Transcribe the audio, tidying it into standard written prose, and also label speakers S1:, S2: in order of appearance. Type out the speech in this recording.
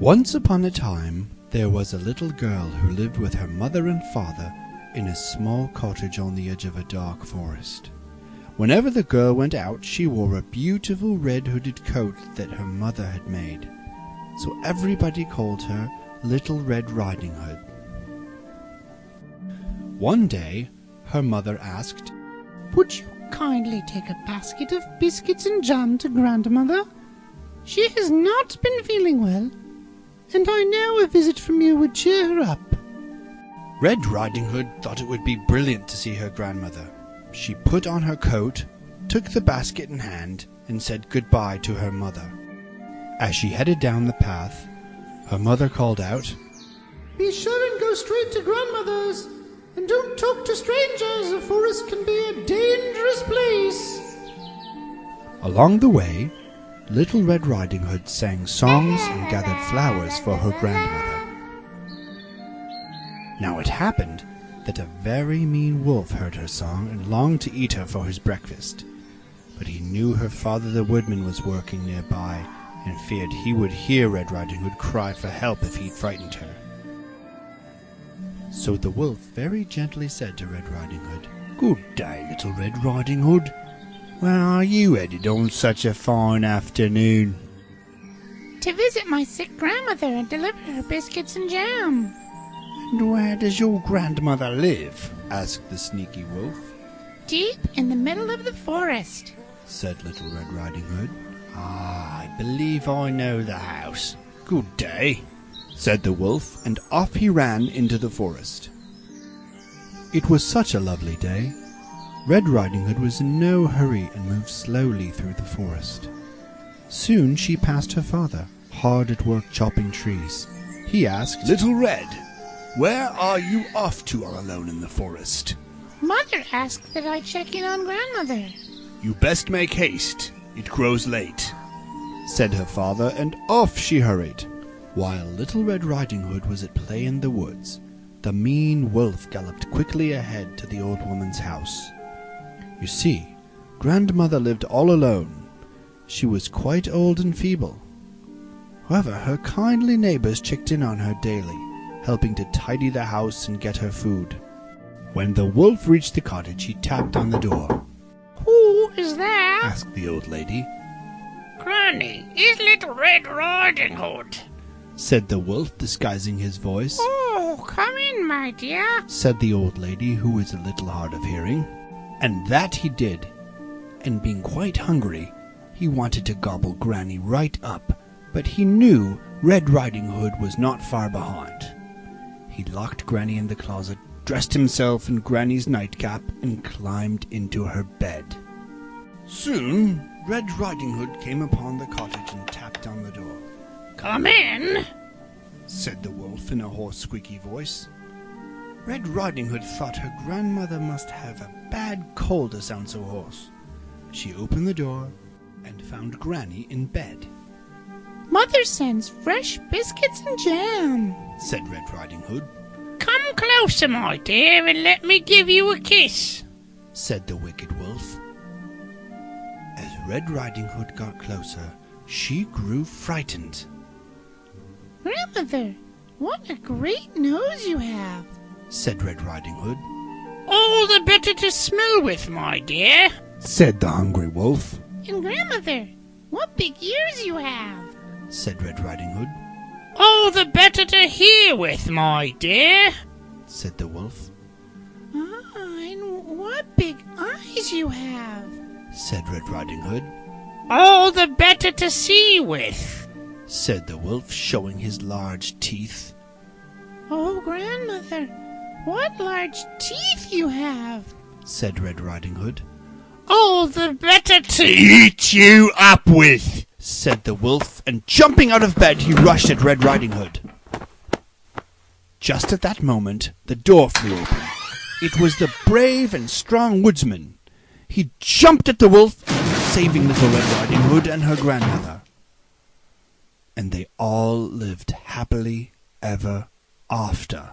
S1: Once upon a time, there was a little girl who lived with her mother and father in a small cottage on the edge of a dark forest. Whenever the girl went out, she wore a beautiful red-hooded coat that her mother had made, so everybody called her Little Red Riding Hood. One day, her mother asked,
S2: "Would you kindly take a basket of biscuits and jam to Grandmother? She has not been feeling well, and I know a visit from you would cheer her up."
S1: Red Riding Hood thought it would be brilliant to see her grandmother. She put on her coat, took the basket in hand, and said goodbye to her mother. As she headed down the path, her mother called out,
S2: "Be sure and go straight to Grandmother's, and don't talk to strangers. The forest can be a dangerous place."
S1: Along the way, Little Red Riding Hood sang songs and gathered flowers for her grandmother. Now it happened that a very mean wolf heard her song and longed to eat her for his breakfast. But he knew her father the woodman was working nearby and feared he would hear Red Riding Hood cry for help if he'd frightened her. So the wolf very gently said to Red Riding Hood, "Good day, Little Red Riding Hood. Where are you headed on such a fine afternoon?"
S2: "To visit my sick grandmother and deliver her biscuits and jam."
S1: "And where does your grandmother live?" asked the sneaky wolf.
S2: "Deep in the middle of the forest,"
S1: said Little Red Riding Hood. "Ah, I believe I know the house. Good day," said the wolf, and off he ran into the forest. It was such a lovely day. Red Riding Hood was in no hurry and moved slowly through the forest. Soon she passed her father, hard at work chopping trees. He asked, "Little Red, where are you off to all alone in the forest?"
S2: "Mother asked that I check in on Grandmother."
S1: "You best make haste. It grows late," said her father, and off she hurried. While Little Red Riding Hood was at play in the woods, the mean wolf galloped quickly ahead to the old woman's house. You see, Grandmother lived all alone. She was quite old and feeble. However, her kindly neighbors checked in on her daily, helping to tidy the house and get her food. When the wolf reached the cottage, he tapped on the door.
S2: "Who is there?"
S1: asked the old lady.
S2: "Granny, it's Little Red Riding Hood,"
S1: said the wolf, disguising his voice.
S2: "Oh, come in, my dear,"
S1: said the old lady, who was a little hard of hearing. And that he did, and being quite hungry, he wanted to gobble Granny right up, but he knew Red Riding Hood was not far behind. He locked Granny in the closet, dressed himself in Granny's nightcap, and climbed into her bed. Soon Red Riding Hood came upon the cottage and tapped on the door.
S2: "Come in,"
S1: said the wolf in a hoarse, squeaky voice. Red Riding Hood thought her grandmother must have a bad cold to sound so hoarse. She opened the door and found Granny in bed.
S2: "Mother sends fresh biscuits and jam,"
S1: said Red Riding Hood.
S2: "Come closer, my dear, and let me give you a kiss,"
S1: said the wicked wolf. As Red Riding Hood got closer, she grew frightened.
S2: "Grandmother, what a great nose you have,"
S1: said Red Riding Hood.
S2: "All the better to smell with, my dear,"
S1: said the hungry wolf.
S2: "And Grandmother, what big ears you have,"
S1: said Red Riding Hood.
S2: "All the better to hear with, my dear,"
S1: said the wolf.
S2: "And what big eyes you have,"
S1: said Red Riding Hood.
S2: "All the better to see with,"
S1: said the wolf, showing his large teeth.
S2: "Oh, Grandmother, what large teeth you have,"
S1: said Red Riding Hood.
S2: "All the better to
S1: eat you up with," said the wolf, and jumping out of bed he rushed at Red Riding Hood. Just at that moment the door flew open. It was the brave and strong woodsman. He jumped at the wolf, saving Little Red Riding Hood and her grandmother. And they all lived happily ever after.